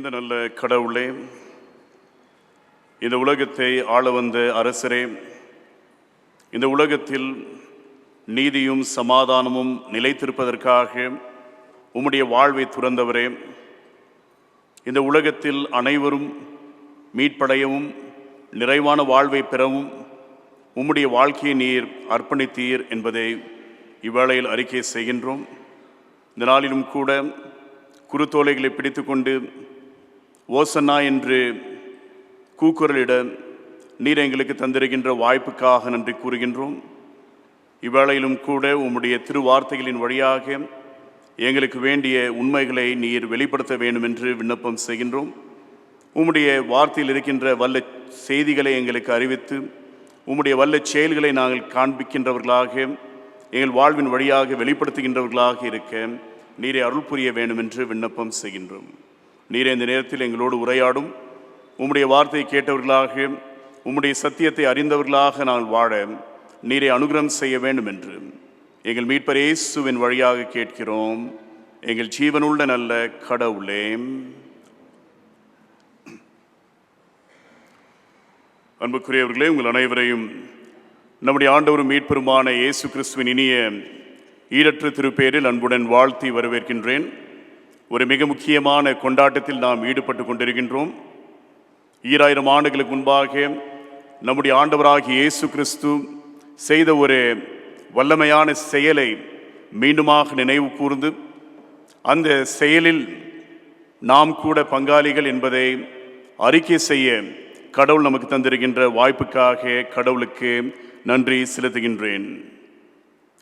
நிறைந்த நல்ல கடவுளே, இந்த உலகத்தை ஆள வந்த அரசரே, இந்த உலகத்தில் நீதியும் சமாதானமும் நிலைத்திருப்பதற்காக உம்முடைய வாழ்வை துறந்தவரே, இந்த உலகத்தில் அனைவரும் மீட்படையவும் நிறைவான வாழ்வை பெறவும் உம்முடைய வாழ்க்கையை நீர் அர்ப்பணித்தீர் என்பதை இவ்வேளையில் அறிக்கை செய்கின்றோம். இந்த நாளிலும் கூட குருத்தோலைகளை பிடித்து கொண்டு ஓசன்னா என்று கூக்குரலிட நீர் எங்களுக்கு தந்திருக்கின்ற வாய்ப்புக்காக நன்றி கூறுகின்றோம். இவ்வேளையிலும் கூட உம்முடைய திருவார்த்தைகளின் வழியாக எங்களுக்கு வேண்டிய உண்மைகளை நீர் வெளிப்படுத்த வேண்டும் என்று விண்ணப்பம் செய்கின்றோம். உம்முடைய வார்த்தையில் இருக்கின்ற வல்ல செய்திகளை எங்களுக்கு அறிவித்து உம்முடைய வல்ல செயல்களை நாங்கள் காண்பிக்கின்றவர்களாக எங்கள் வாழ்வின் வழியாக வெளிப்படுத்துகின்றவர்களாக இருக்க நீரை அருள் புரிய வேண்டும் என்று விண்ணப்பம் செய்கின்றோம். நீரை இந்த நேரத்தில் எங்களோடு உரையாடும். உம்முடைய வார்த்தையை கேட்டவர்களாக உம்முடைய சத்தியத்தை அறிந்தவர்களாக நாங்கள் வாழ நீரை அனுகிரகம் செய்ய வேண்டும் என்று எங்கள் மீட்பர் இயேசுவின் வழியாக கேட்கிறோம். எங்கள் ஜீவனுள்ள நல்ல கடவுளே. அன்புக்குரியவர்களே, உங்கள் அனைவரையும் நம்முடைய ஆண்டவரும் மீட்பெருமான இயேசு கிறிஸ்துவின் இனிய ஈரற்ற திருப்பெயரில் அன்புடன் வாழ்த்தி வரவேற்கின்றேன். ஒரு மிக முக்கியமான கொண்டாட்டத்தில் நாம் ஈடுபட்டு கொண்டிருக்கின்றோம். 2000 ஆண்டுகளுக்கு முன்பாக நம்முடைய ஆண்டவராகிய இயேசு கிறிஸ்து செய்த ஒரு வல்லமையான செயலை மீண்டுமாக நினைவு கூர்ந்து அந்த செயலில் நாம் கூட பங்காளிகள் என்பதை அறிக்கை செய்ய கடவுள் நமக்கு தந்திருக்கின்ற வாய்ப்புக்காக கடவுளுக்கு நன்றி செலுத்துகின்றேன்.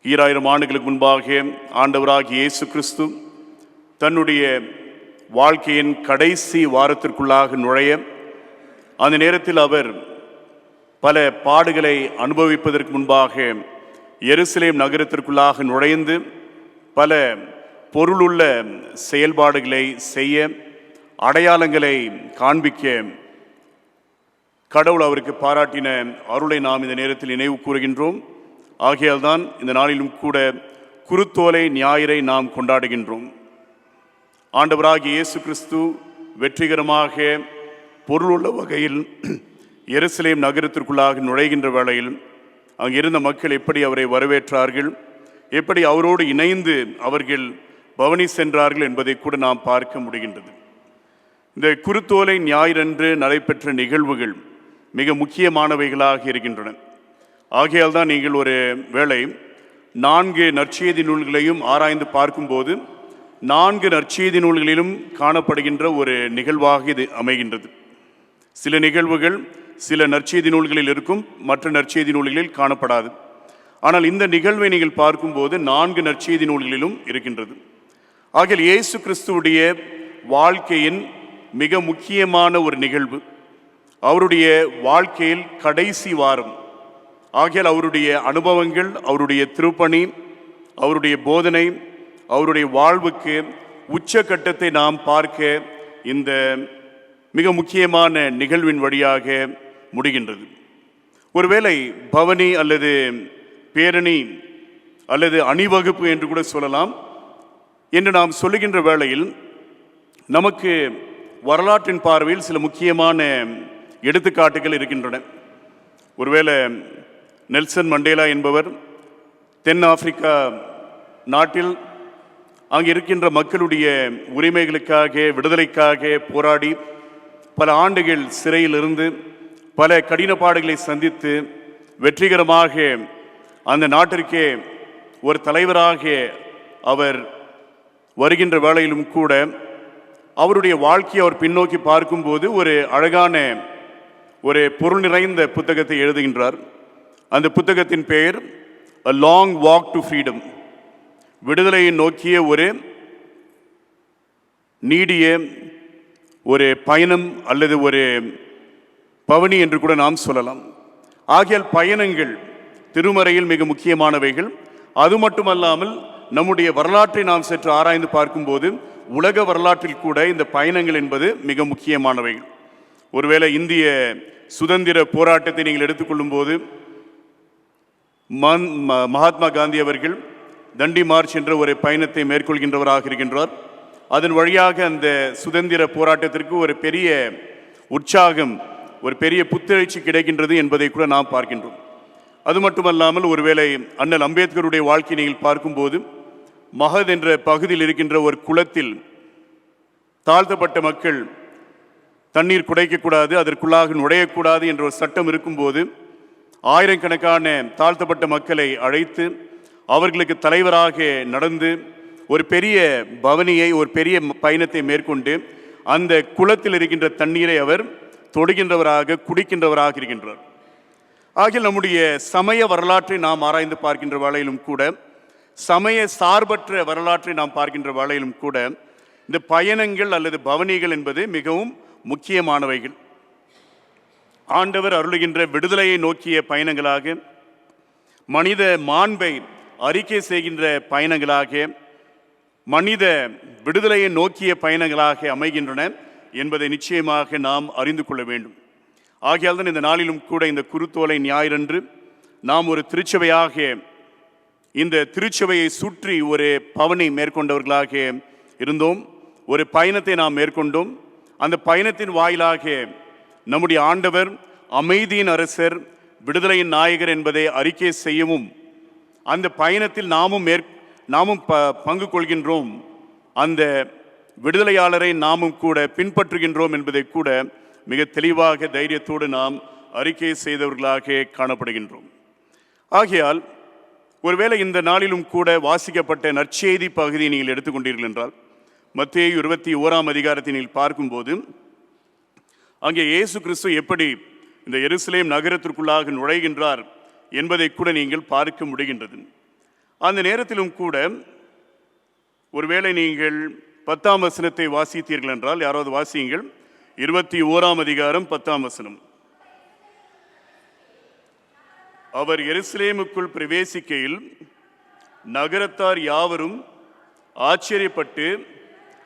2000 ஆண்டுகளுக்கு முன்பாக ஆண்டவராகிய இயேசு கிறிஸ்து தன்னுடைய வாழ்க்கையின் கடைசி வாரத்திற்குள்ளாக நுழைய, அந்த நேரத்தில் அவர் பல பாடுகளை அனுபவிப்பதற்கு முன்பாக எருசலேம் நகரத்திற்குள்ளாக நுழைந்து பல பொருளுள்ள செயல்பாடுகளை செய்ய, அடையாளங்களை காண்பிக்க கடவுள் அவருக்கு பாராட்டின அருளை நாம் இந்த நேரத்தில் நினைவு கூறுகின்றோம். ஆகையால் தான் இந்த நாளிலும் கூட குருத்தோலை ஞாயிறை நாம் கொண்டாடுகின்றோம். ஆண்டவராகிய இயேசு கிறிஸ்து வெற்றிகரமாக பொருளுள்ள வகையில் எருசலேம் நகரத்திற்குள்ளாக நுழைகின்ற வேளையில் அங்கிருந்த மக்கள் எப்படி அவரை வரவேற்றார்கள், எப்படி அவரோடு இணைந்து அவர்கள் பவனி சென்றார்கள் என்பதை கூட நாம் பார்க்க முடிகின்றது. இந்த குருத்தோலை ஞாயிறன்று நடைபெற்ற நிகழ்வுகள் மிக முக்கியமானவைகளாக இருக்கின்றன. ஆகையால் தான் நீங்கள் ஒரு வேளை 4 நற்செய்தி நூல்களையும் ஆராய்ந்து பார்க்கும்போது 4 நற்செய்தி நூல்களிலும் காணப்படுகின்ற ஒரு நிகழ்வாக இது அமைகின்றது. சில நிகழ்வுகள் சில நற்செய்தி நூல்களில் இருக்கும், மற்ற நற்செய்தி நூல்களில் காணப்படாது. ஆனால் இந்த நிகழ்வை நீங்கள் பார்க்கும்போது 4 நற்செய்தி நூல்களிலும் இருக்கின்றது. ஆகையால் இயேசு கிறிஸ்துவுடைய வாழ்க்கையின் மிக முக்கியமான ஒரு நிகழ்வு, அவருடைய வாழ்க்கையில் கடைசி வாரம். ஆகையால் அவருடைய அனுபவங்கள், அவருடைய திருப்பணி, அவருடைய போதனை, அவருடைய வாழ்வுக்கு உச்சக்கட்டத்தை நாம் பார்க்க இந்த மிக முக்கியமான நிகழ்வின் வழியாக முடிகின்றது. ஒருவேளை பவனி அல்லது பேரணி அல்லது அணிவகுப்பு என்று கூட சொல்லலாம் என்று நாம் சொல்லுகின்ற வேளையில் நமக்கு வரலாற்றின் பார்வையில் சில முக்கியமான எடுத்துக்காட்டுகள் இருக்கின்றன. ஒருவேளை நெல்சன் மண்டேலா என்பவர் தென் ஆப்பிரிக்கா நாட்டில் அங்கு இருக்கின்ற மக்களுடைய உரிமைகளுக்காக, விடுதலைக்காக போராடி பல ஆண்டுகள் சிறையில் இருந்து பல கடினப்பாடுகளை சந்தித்து வெற்றிகரமாக அந்த நாட்டிற்கே ஒரு தலைவராக அவர் வருகின்ற வேளையிலும் கூட அவருடைய வாழ்க்கையை அவர் பின்னோக்கி பார்க்கும்போது ஒரு அழகான ஒரு பொருள் நிறைந்த புத்தகத்தை எழுதுகின்றார். அந்த புத்தகத்தின் பெயர் A Long Walk to Freedom. விடுதலையை நோக்கிய ஒரு நீடிய ஒரு பயணம் அல்லது ஒரு பவனி என்று கூட நாம் சொல்லலாம். ஆகையால் பயணங்கள் திருமறையில் மிக முக்கியமானவைகள். அது மட்டுமல்லாமல் நம்முடைய வரலாற்றை நாம் சற்று ஆராய்ந்து பார்க்கும்போது உலக வரலாற்றில் கூட இந்த பயணங்கள் என்பது மிக முக்கியமானவைகள். ஒருவேளை இந்திய சுதந்திர போராட்டத்தை நீங்கள் எடுத்துக்கொள்ளும் போது மகாத்மா காந்தி அவர்கள் தண்டி மார்ச் என்ற ஒரு பயணத்தை மேற்கொள்கின்றவராக இருக்கின்றார். அதன் வழியாக அந்த சுதந்திர போராட்டத்திற்கு ஒரு பெரிய உற்சாகம், ஒரு பெரிய புத்துணர்ச்சி கிடைக்கின்றது என்பதை கூட நாம் பார்க்கின்றோம். அது மட்டுமல்லாமல் ஒருவேளை அண்ணல் அம்பேத்கருடைய வாழ்க்கை நீங்கள் பார்க்கும்போது மகத் என்ற பகுதியில் இருக்கின்ற ஒரு குளத்தில் தாழ்த்தப்பட்ட மக்கள் தண்ணீர் குடைக்கக்கூடாது, அதற்குள்ளாக நுழையக்கூடாது என்ற ஒரு சட்டம் இருக்கும்போது ஆயிரக்கணக்கான தாழ்த்தப்பட்ட மக்களை அழைத்து அவர்களுக்கு தலைவராக நடந்து ஒரு பெரிய பவனியை, ஒரு பெரிய பயணத்தை மேற்கொண்டு அந்த குளத்தில் இருக்கின்ற தண்ணீரை அவர் தொடுகின்றவராக, குடிக்கின்றவராக இருக்கின்றார். ஆகிய நம்முடைய சமய வரலாற்றை நாம் ஆராய்ந்து பார்க்கின்ற வேளையிலும் கூட, சமய சார்பற்ற வரலாற்றை நாம் பார்க்கின்ற வேளையிலும் கூட, இந்த பயணங்கள் அல்லது பவனிகள் என்பது மிகவும் முக்கியமானவைகள். ஆண்டவர் அருளுகின்ற விடுதலையை நோக்கிய பயணங்களாக, மனித மாண்பை அறிக்கை செய்கின்ற பயணங்களாக, மனித விடுதலையை நோக்கிய பயணங்களாக அமைகின்றன என்பதை நிச்சயமாக நாம் அறிந்து கொள்ள வேண்டும். ஆகையால் தான் இந்த நாளிலும் கூட இந்த குருத்தோலை ஞாயிறன்று நாம் ஒரு திருச்சபையாக இந்த திருச்சபையை சுற்றி ஒரு பவனி மேற்கொண்டவர்களாக இருந்தோம். ஒரு பயணத்தை நாம் மேற்கொண்டோம். அந்த பயணத்தின் வாயிலாக நம்முடைய ஆண்டவர் அமைதியின் அரசர், விடுதலையின் நாயகர் என்பதை அறிக்கை செய்யவும், அந்த பயணத்தில் நாமும் பங்கு கொள்கின்றோம், அந்த விடுதலையாளரை நாமும் கூட பின்பற்றுகின்றோம் என்பதை கூட மிக தெளிவாக தைரியத்தோடு நாம் அறிக்கை செய்தவர்களாக காணப்படுகின்றோம். ஆகையால் ஒருவேளை இந்த நாளிலும் கூட வாசிக்கப்பட்ட நற்செய்தி பகுதியை நீங்கள் எடுத்துக்கொண்டீர்கள் என்றால், மத்தேயு 21 அதிகாரத்தை நீங்கள் பார்க்கும்போது அங்கே இயேசு கிறிஸ்து எப்படி இந்த எருசலேம் நகரத்திற்குள்ளாக நுழைகின்றார் என்பதை கூட நீங்கள் பார்க்க முடிகின்றது. அந்த நேரத்திலும் கூட ஒருவேளை நீங்கள் 10ஆம் வசனத்தை வாசித்தீர்கள் என்றால், யாராவது வாசியுங்கள். 21 அதிகாரம் 10ஆம் வசனம். அவர் எருசலேமுக்குள் பிரவேசிக்கையில் நகரத்தார் யாவரும் ஆச்சரியப்பட்டு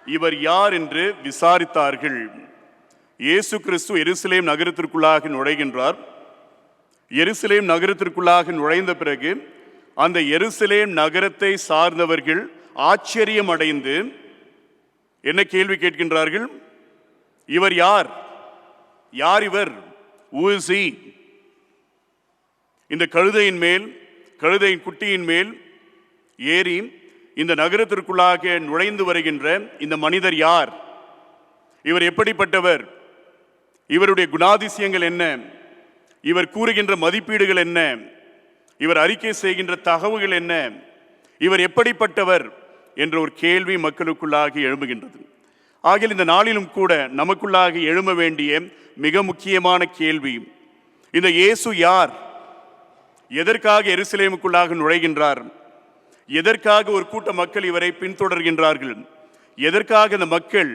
இவர் யார் என்று விசாரித்தார்கள். இயேசு கிறிஸ்து எருசலேம் நகரத்திற்குள்ளாக நுழைகின்றார். எருசலேம் நகரத்திற்குள்ளாக நுழைந்த பிறகு அந்த எருசலேம் நகரத்தை சார்ந்தவர்கள் ஆச்சரியம் அடைந்து என்ன கேள்வி கேட்கின்றார்கள்? இவர் யார்? யார் இவர்? Who is he? இந்த கழுதையின் குட்டியின் மேல் ஏறி இந்த நகரத்திற்குள்ளாக நுழைந்து வருகின்ற இந்த மனிதர் யார்? இவர் எப்படிப்பட்டவர்? இவருடைய குணாதிசயங்கள் என்ன? இவர் கூறுகின்ற மதிப்பீடுகள் என்ன? இவர் அறிக்கை செய்கின்ற தகவல்கள் என்ன? இவர் எப்படிப்பட்டவர் என்ற ஒரு கேள்வி மக்களுக்குள்ளாக எழும்புகின்றது. ஆகிய இந்த நாளிலும் கூட நமக்குள்ளாக எழும்ப வேண்டிய மிக முக்கியமான கேள்வி, இந்த இயேசு யார்? எதற்காக எருசலேமுக்குள்ளாக நுழைகின்றார்? எதற்காக ஒரு கூட்ட மக்கள் இவரை பின்தொடர்கின்றார்கள்? எதற்காக இந்த மக்கள்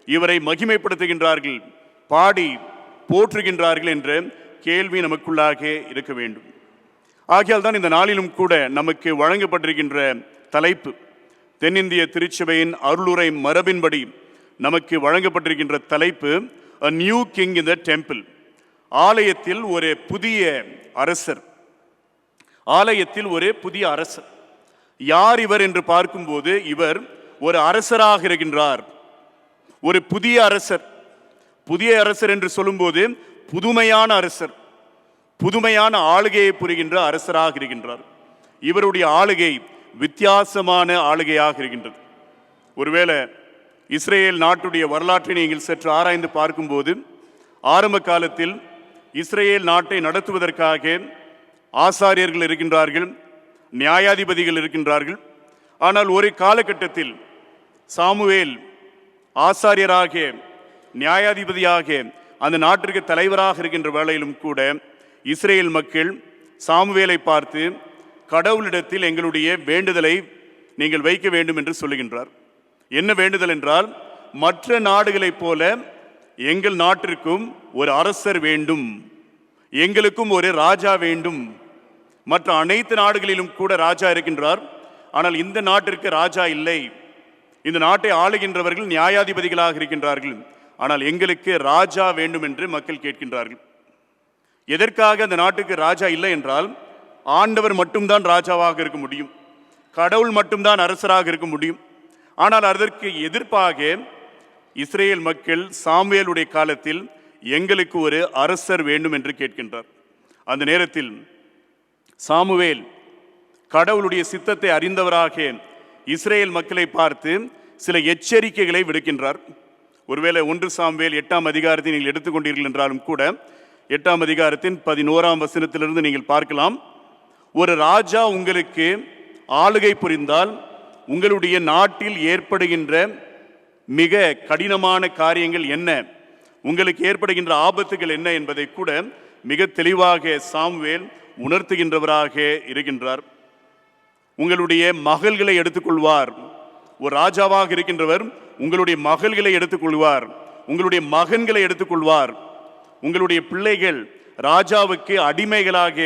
இவரை மகிமைப்படுத்துகின்றார்கள், பாடி போற்றுகின்றார்கள் என்ற கேள்வி நமக்குள்ளாக இருக்க வேண்டும். ஆகையால் தான் இந்த நாளிலும் கூட நமக்கு வழங்கப்பட்டிருக்கின்ற தலைப்பு, தென்னிந்திய திருச்சபையின் அருளுரை மரபின்படி நமக்கு வழங்கப்பட்டிருக்கின்ற தலைப்பு, A New King in the Temple. ஆலயத்தில் ஒரு புதிய அரசர். ஆலயத்தில் ஒரு புதிய அரசர். யார் இவர் என்று பார்க்கும்போது இவர் ஒரு அரசராக இருக்கின்றார். ஒரு புதிய அரசர். புதிய அரசர் என்று சொல்லும்போது புதுமையான அரசர், புதுமையான ஆளுகையை புரிகின்ற அரசராக இருக்கின்றார். இவருடைய ஆளுகை வித்தியாசமான ஆளுகையாக இருக்கின்றது. ஒருவேளை இஸ்ரேல் நாட்டுடைய வரலாற்றை நீங்கள் சற்று ஆராய்ந்து பார்க்கும்போது, ஆரம்ப காலத்தில் இஸ்ரேல் நாட்டை நடத்துவதற்காக ஆசாரியர்கள் இருக்கின்றார்கள், நியாயாதிபதிகள் இருக்கின்றார்கள். ஆனால் ஒரு காலகட்டத்தில் சாமுவேல் ஆசாரியராக, நியாயாதிபதியாக, அந்த நாட்டிற்கு தலைவராக இருக்கின்ற வேளையிலும் கூட இஸ்ரேல் மக்கள் சாமுவேலை பார்த்து, கடவுளிடத்தில் எங்களுடைய வேண்டுதலை நீங்கள் வைக்க வேண்டும் என்று சொல்லுகின்றார். என்ன வேண்டுதல் என்றால், மற்ற நாடுகளைப் போல எங்கள் நாட்டிற்கும் ஒரு அரசர் வேண்டும், எங்களுக்கும் ஒரு ராஜா வேண்டும். மற்ற அனைத்து நாடுகளிலும் கூட ராஜா இருக்கின்றார், ஆனால் இந்த நாட்டிற்கு ராஜா இல்லை. இந்த நாட்டை ஆளுகின்றவர்கள் நியாயாதிபதிகளாக இருக்கின்றார்கள், ஆனால் எங்களுக்கு ராஜா வேண்டும் என்று மக்கள் கேட்கின்றார்கள். எதற்காக அந்த நாட்டுக்கு ராஜா இல்லை என்றால், ஆண்டவர் மட்டும்தான் ராஜாவாக இருக்க முடியும், கடவுள் மட்டும்தான் அரசராக இருக்க முடியும். ஆனால் அதற்கு எதிர்ப்பாக இஸ்ரேல் மக்கள் சாமுவேலுடைய காலத்தில் எங்களுக்கு ஒரு அரசர் வேண்டும் என்று கேட்கின்றார். அந்த நேரத்தில் சாமுவேல் கடவுளுடைய சித்தத்தை அறிந்தவராக இஸ்ரேல் மக்களை பார்த்து சில எச்சரிக்கைகளை விடுக்கின்றார். ஒருவேளை 1 சாமுவேல் 8ஆம் அதிகாரத்தை நீங்கள் எடுத்துக்கொண்டீர்கள் என்றாலும் கூட 8ஆம் அதிகாரத்தின் 11ஆம் வசனத்திலிருந்து நீங்கள் பார்க்கலாம். ஒரு ராஜா உங்களுக்கு ஆளுகை புரிந்தால் உங்களுடைய நாட்டில் ஏற்படுகின்ற மிக கடினமான காரியங்கள் என்ன, உங்களுக்கு ஏற்படுகின்ற ஆபத்துகள் என்ன என்பதை கூட மிக தெளிவாக சாமுவேல் உணர்த்துகின்றவராக இருக்கின்றார். உங்களுடைய மகள்களை எடுத்துக்கொள்வார். ஒரு ராஜாவாக இருக்கின்றவர் உங்களுடைய மகள்களை எடுத்துக்கொள்வார், உங்களுடைய மகன்களை எடுத்துக்கொள்வார். உங்களுடைய பிள்ளைகள் ராஜாவுக்கு அடிமைகளாக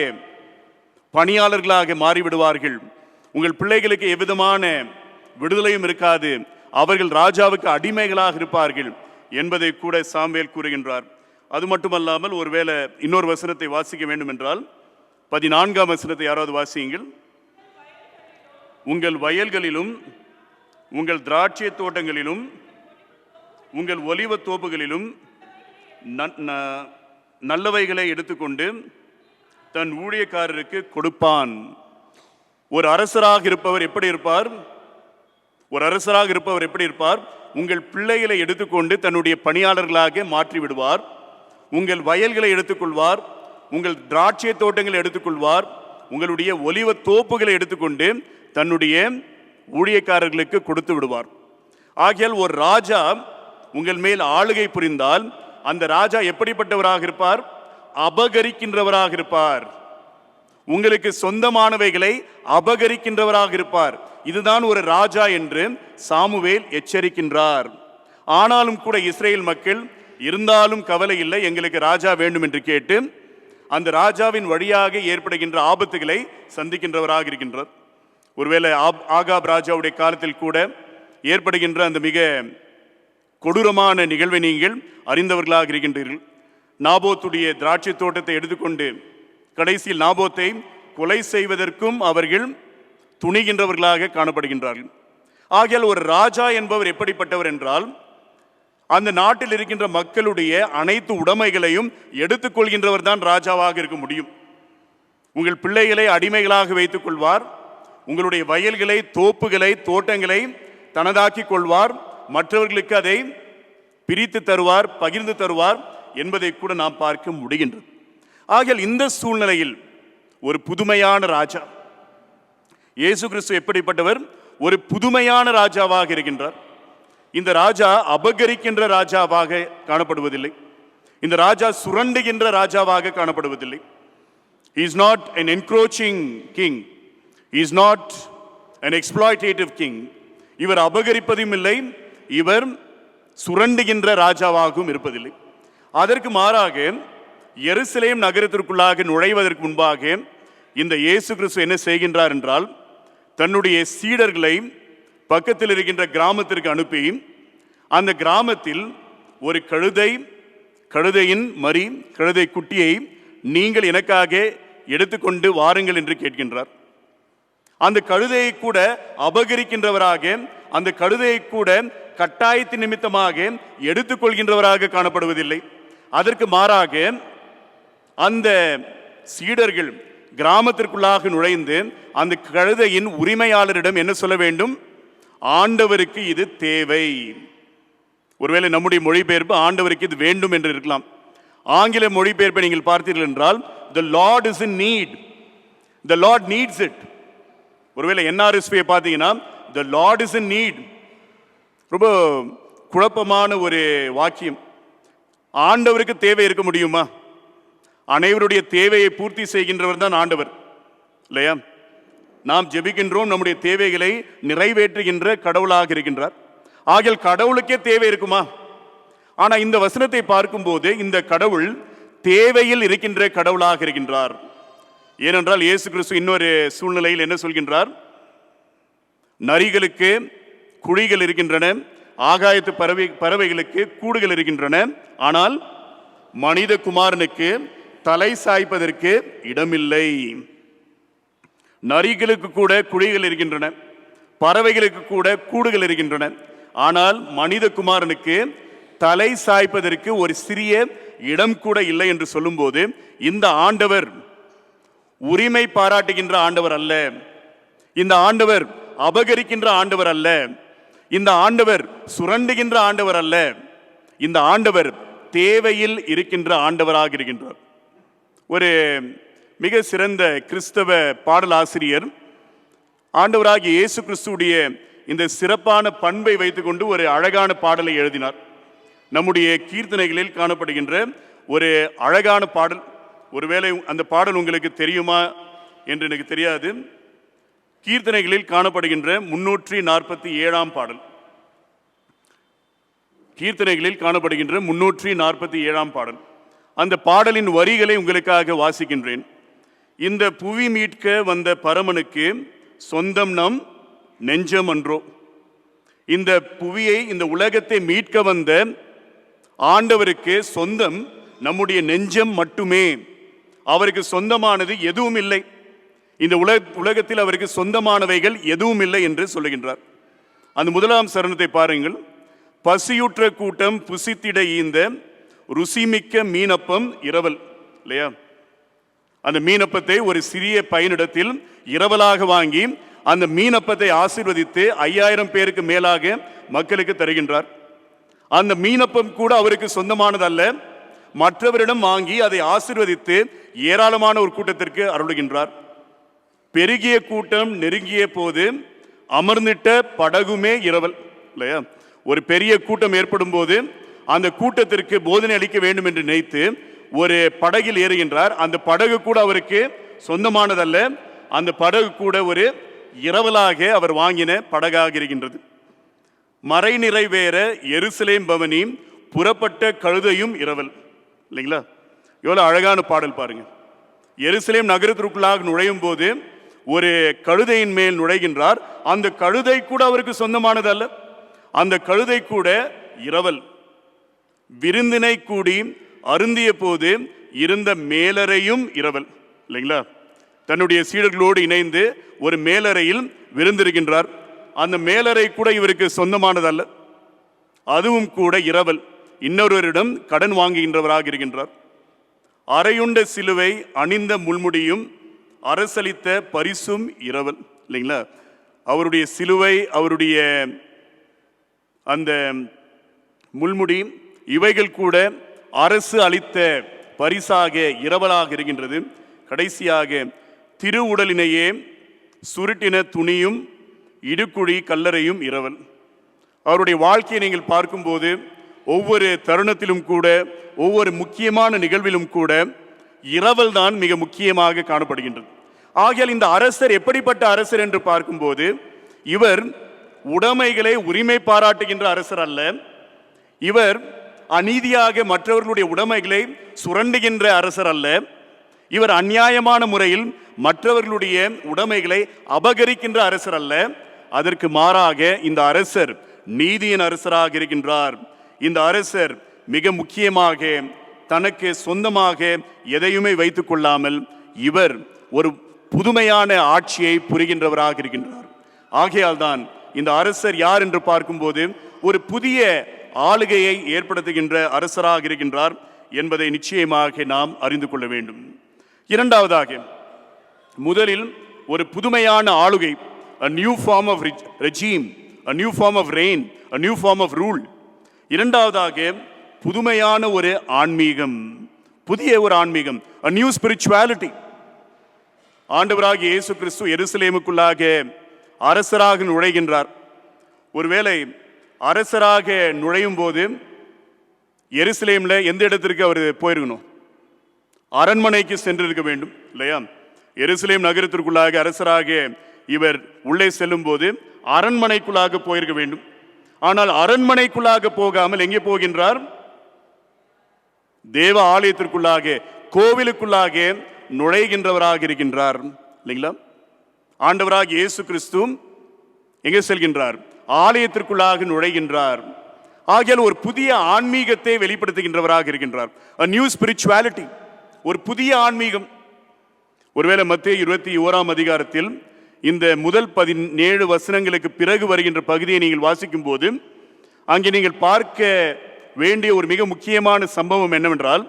பணியாளர்களாக மாறிவிடுவார்கள். உங்கள் பிள்ளைகளுக்கு எவ்விதமான விடுதலையும் இருக்காது, அவர்கள் ராஜாவுக்கு அடிமைகளாக இருப்பார்கள் என்பதை கூட சாமுவேல் கூறுகின்றார். அது மட்டுமல்லாமல் ஒருவேளை இன்னொரு வசனத்தை வாசிக்க வேண்டும் என்றால் 14ஆம் வசனத்தை யாராவது வாசியுங்கள். உங்கள் வயல்களிலும் உங்கள் திராட்சை தோட்டங்களிலும் உங்கள் ஒலிவ தோப்புகளிலும் நல்லவைகளை எடுத்துக்கொண்டு தன் ஊழியக்காரருக்கு கொடுப்பான். ஒரு அரசராக இருப்பவர் எப்படி இருப்பார்? ஒரு அரசராக இருப்பவர் எப்படி இருப்பார்? உங்கள் பிள்ளைகளை எடுத்துக்கொண்டு தன்னுடைய பணியாளர்களாக மாற்றி விடுவார். உங்கள் வயல்களை எடுத்துக்கொள்வார், உங்கள் திராட்சை தோட்டங்களை எடுத்துக்கொள்வார், உங்களுடைய ஒலிவ தோப்புகளை எடுத்துக்கொண்டு தன்னுடைய ஊழியக்காரர்களுக்கு கொடுத்து விடுவார். ஆகையால் ஒரு ராஜா உங்கள் மேல் ஆளுகை புரிந்தால் அந்த ராஜா எப்படிப்பட்டவராக இருப்பார்? அபகரிக்கின்றவராக இருப்பார். உங்களுக்கு சொந்தமானவைகளை அபகரிக்கின்றவராக இருப்பார். இதுதான் ஒரு ராஜா என்று சாமுவேல் எச்சரிக்கின்றார். ஆனாலும் கூட இஸ்ரேல் மக்கள் இருந்தாலும் கவலை இல்லை, எங்களுக்கு ராஜா வேண்டும் என்று கேட்டு அந்த ராஜாவின் வழியாக ஏற்படுகின்ற ஆபத்துகளை சந்திக்கின்றவராக இருக்கின்றார். ஒருவேளை ஆகாப் ராஜாவுடைய காலத்தில் கூட ஏற்படுகின்ற அந்த மிக கொடூரமான நிகழ்வை நீங்கள் அறிந்தவர்களாக இருக்கின்றீர்கள். நாபோத்துடைய திராட்சை தோட்டத்தை எடுத்துக்கொண்டு கடைசியில் நாபோத்தை கொலை செய்வதற்கும் அவர்கள் துணிகின்றவர்களாக காணப்படுகின்றார்கள். ஆகையால் ஒரு ராஜா என்பவர் எப்படிப்பட்டவர் என்றால் அந்த நாட்டில் இருக்கின்ற மக்களுடைய அனைத்து உடைமைகளையும் எடுத்துக்கொள்கின்றவர் தான் ராஜாவாக இருக்க முடியும். உங்கள் பிள்ளைகளை அடிமைகளாக வைத்துக் கொள்வார், உங்களுடைய வயல்களை, தோப்புகளை, தோட்டங்களை தனதாக்கி கொள்வார், மற்றவர்களுக்கு அதை பிரித்து தருவார், பகிர்ந்து தருவார் என்பதை கூட நாம் பார்க்க முடிகின்றது. ஆகையால் இந்த சூழ்நிலையில் ஒரு புதுமையான ராஜா இயேசு கிறிஸ்து எப்படிப்பட்டவர்? ஒரு புதுமையான ராஜாவாக இருக்கின்றார். இந்த ராஜா அபகரிக்கின்ற ராஜாவாக காணப்படுவதில்லை, இந்த ராஜா சுரண்டுகின்ற ராஜாவாக காணப்படுவதில்லை. He is not an encroaching king, he is not an exploitative king. இவர் அபகரிப்பதும் இல்லை, இவர் சுரண்டுகின்ற ராஜாவாகவும் இருப்பதில்லை. அதற்கு மாறாக எருசலேம் நகரத்திற்குள்ளாக நுழைவதற்கு முன்பாக இந்த இயேசு கிறிஸ்து என்ன செய்கின்றார் என்றால் தன்னுடைய சீடர்களை பக்கத்தில் இருக்கின்ற கிராமத்திற்கு அனுப்பி அந்த கிராமத்தில் ஒரு கழுதையின் மறி, கழுதை குட்டியை நீங்கள் எனக்காக எடுத்துக்கொண்டு வாருங்கள் என்று கேட்கின்றார். அந்த கழுதையை கூட அபகரிக்கின்றவராக, அந்த கழுதையை கூட கட்டாயத்தின் நிமித்தமாக எடுத்துக்கொள்கின்றவராக காணப்படுவதில்லை. அதற்கு மாறாக அந்த சீடர்கள் கிராமத்திற்குள்ளாக நுழைந்து அந்த கழுதையின் உரிமையாளரிடம் என்ன சொல்ல வேண்டும்? ஆண்டவருக்கு இது தேவை. ஒருவேளை நம்முடைய மொழிபெயர்ப்பு ஆண்டவருக்கு இது வேண்டும் என்று இருக்கலாம். ஆங்கில மொழிபெயர்ப்பை நீங்கள் பார்த்தீர்கள் என்றால் the Lord is in need, the Lord needs it. ஒருவேளை NRSV பார்த்தீங்கன்னா the Lord is in need. ரொம்ப குழப்பமான ஒரு வாக்கியம். ஆண்டவருக்கு தேவை இருக்க முடியுமா? அனைவருடைய தேவையை பூர்த்தி செய்கின்றவர் தான் ஆண்டவர், இல்லையா? நாம் ஜெபிக்கின்றோம், நம்முடைய தேவைகளை நிறைவேற்றுகின்ற கடவுளாக இருக்கின்றார். ஆகிய கடவுளுக்கே தேவை இருக்குமா? ஆனா இந்த வசனத்தை பார்க்கும்போது இந்த கடவுள் தேவையில் இருக்கின்ற கடவுளாக இருக்கின்றார். ஏனென்றால் இயேசு கிறிஸ்து இன்னொரு சூழ்நிலையில் என்ன சொல்கின்றார்? நரிகளுக்கு குழிகள் இருக்கின்றன, ஆகாயத்து பறவைகளுக்கு கூடுகள் இருக்கின்றன, ஆனால் மனித குமாரனுக்கு தலை சாய்ப்பதற்கு இடமில்லை. நரிகளுக்கு கூட குழிகள் இருக்கின்றன, பறவைகளுக்கு கூட கூடுகள் இருக்கின்றன. ஆனால் மனிதகுமாரனுக்கு தலை சாய்ப்பதற்கு ஒரு சிறிய இடம் கூட இல்லை என்று சொல்லும்போது, இந்த ஆண்டவர் உரிமை பாராட்டுகின்ற ஆண்டவர் அல்ல, இந்த ஆண்டவர் அபகரிக்கின்ற ஆண்டவர் அல்ல, இந்த ஆண்டவர் சுரண்டுகின்ற ஆண்டவர் அல்ல, இந்த ஆண்டவர் தேவையில் இருக்கின்ற ஆண்டவராக இருக்கின்றார். ஒரு மிக சிறந்த கிறிஸ்தவ பாடலாசிரியர் ஆண்டவராகிய இயேசு கிறிஸ்துவுடைய இந்த சிறப்பான பண்பை வைத்துக்கொண்டு ஒரு அழகான பாடலை எழுதினார். நம்முடைய கீர்த்தனைகளில் காணப்படுகின்ற ஒரு அழகான பாடல். ஒருவேளை அந்த பாடல் உங்களுக்கு தெரியுமா என்று எனக்கு தெரியாது. கீர்த்தனைகளில் காணப்படுகின்ற 347ஆம் பாடல். கீர்த்தனைகளில் காணப்படுகின்ற 347ஆம் பாடல். அந்த பாடலின் வரிகளை உங்களுக்காக வாசிக்கின்றேன். இந்த புவி மீட்க வந்த பரமனுக்கு சொந்தம் நம் நெஞ்சம் அன்றோ. இந்த புவியை, இந்த உலகத்தை மீட்க வந்த ஆண்டவருக்கு சொந்தம் நம்முடைய நெஞ்சம் மட்டுமே. அவருக்கு சொந்தமானது எதுவும் இல்லை. இந்த உலகத்தில் அவருக்கு சொந்தமானவைகள் எதுவும் இல்லை என்று சொல்லுகின்றார். அந்த முதலாம் சரணத்தை பாருங்கள். பசியுற்ற கூட்டம் புசித்திட ஈந்த ருசிமிக்க மீனப்பம் இரவல். இல்லையா? அந்த மீனப்பத்தை ஒரு சிறிய பையனிடத்தில் இரவலாக வாங்கி அந்த மீனப்பத்தை ஆசீர்வதித்து 5000 பேருக்கு மேலாக மக்களுக்கு தருகின்றார். அந்த மீனப்பம் கூட அவருக்கு சொந்தமானதல்ல, மற்றவரிடம் வாங்கி அதை ஆசீர்வதித்து ஏராளமான ஒரு கூட்டத்திற்கு அருளுகின்றார். பெருகிய கூட்டம் நெருங்கிய போது அமர்ந்திட்ட படகுமே இரவல். இல்லையா? ஒரு பெரிய கூட்டம் ஏற்படும் போது அந்த கூட்டத்திற்கு போதனை அளிக்க வேண்டும் என்று நினைத்து ஒரு படகில் ஏறுகின்றார். அந்த படகு கூட அவருக்கு சொந்தமானதல்ல, அந்த படகு கூட ஒரு இரவலாக அவர் வாங்கின படகாக இருக்கின்றது. மறை நிறைவேற எருசலேம் பவனி புறப்பட்ட கழுதையும் இரவல். இல்லைங்களா? எவ்வளவு அழகான பாடல் பாருங்க. எருசலேம் நகரத்திற்குள்ளாக நுழையும் போது ஒரு கழுதையின் மேல் நுழைகின்றார். அந்த கழுதை கூட அவருக்கு சொந்தமானதல்ல, அந்த கழுதை கூட இரவல். விருந்தினை கூடி அருந்திய போது இருந்த மேலறையும் இரவல். இல்லைங்களா? தன்னுடைய சீடர்களோடு இணைந்து ஒரு மேலறையில் விருந்திருக்கின்றார். அந்த மேலறை கூட இவருக்கு சொந்தமானதல்ல, அதுவும் கூட இரவல். இன்னொருவரிடம் கடன் வாங்குகின்றவராக இருக்கின்றார். அரையுண்ட சிலுவை அணிந்த முள்முடியும் அரசளித்த பரிசும் இரவல். இல்லைங்களா? அவருடைய சிலுவை, அவருடைய அந்த முள்முடி, இவைகள் கூட அரசு அளித்த பரிசாக இரவலாக இருக்கின்றது. கடைசியாக திருவுடலினையே சுருட்டின துணியும் இடுக்குழி கல்லறையும் இரவல். அவருடைய வாழ்க்கையை நீங்கள் பார்க்கும்போது ஒவ்வொரு தருணத்திலும் கூட, ஒவ்வொரு முக்கியமான நிகழ்விலும் கூட இரவல் தான் மிக முக்கியமாக காணப்படுகின்றது. ஆகையால் இந்த அரசர் எப்படிப்பட்ட அரசர் என்று பார்க்கும்போது, இவர் உடைமைகளை உரிமை பாராட்டுகின்ற அரசர் அல்ல, இவர் அநீதியாக மற்றவர்களுடைய உடைமைகளை சுரண்டுகின்ற அரசர் அல்ல, இவர் அநியாயமான முறையில் மற்றவர்களுடைய உடைமைகளை அபகரிக்கின்ற அரசர் அல்ல. அதற்கு மாறாக இந்த அரசர் நீதியின் அரசராக இருக்கின்றார். இந்த அரசர் மிக முக்கியமாக தனக்கு சொந்தமாக எதையுமே வைத்துக் கொள்ளாமல் இவர் ஒரு புதுமையான ஆட்சியை புரிகின்றவராக இருக்கின்றார். ஆகையால் தான் இந்த அரசர் யார் என்று பார்க்கும்போது ஒரு புதிய ஆளுகையை ஏற்படுத்துகின்ற அரசராக இருக்கின்றார் என்பதை நிச்சயமாக நாம் அறிந்து கொள்ள வேண்டும். இரண்டாவதாக, முதலில் ஒரு புதுமையான ஆளுகை, a new form of regime, a new form of reign, a new form of rule. இரண்டாவதாக புதுமையான ஒரு ஆன்மீகம், புதிய ஒரு ஆன்மீகம், a new spirituality. ஆண்டவராகிய இயேசு கிறிஸ்து எருசலேமுக்குள்ளாக அரசராக நுழைகின்றார். ஒருவேளை அரசராக நுழையும் போது எருசலேம்ல எந்த இடத்திற்கு அவர் போயிருக்கணும்? அரண்மனைக்கு சென்றிருக்க வேண்டும். இல்லையா? எருசலேம் நகரத்திற்குள்ளாக அரசராக இவர் உள்ளே செல்லும் போது அரண்மனைக்குள்ளாக போயிருக்க வேண்டும். ஆனால் அரண்மனைக்குள்ளாக போகாமல் எங்கே போகின்றார்? தேவ ஆலயத்திற்குள்ளாக, கோவிலுக்குள்ளாக நுழைகின்றவராக இருக்கின்றார். இல்லைங்களா? ஆண்டவராக இயேசு கிறிஸ்து எங்கே செல்கின்றார்? ஆலயத்திற்குள்ளாக நுழைகின்றார். ஆகையால் ஒரு புதிய ஆன்மீகத்தை வெளிப்படுத்துகின்றவராக இருக்கின்றார். a new spirituality, ஒரு புதிய ஆன்மீகம். ஒருவேளை மத்தேயு 21ஆம் அதிகாரத்தில் இந்த முதல் 17 வசனங்களுக்கு பிறகு வருகின்ற பகுதியை நீங்கள் வாசிக்கும் போது அங்கே நீங்கள் பார்க்க வேண்டிய ஒரு மிக முக்கியமான சம்பவம் என்னவென்றால்,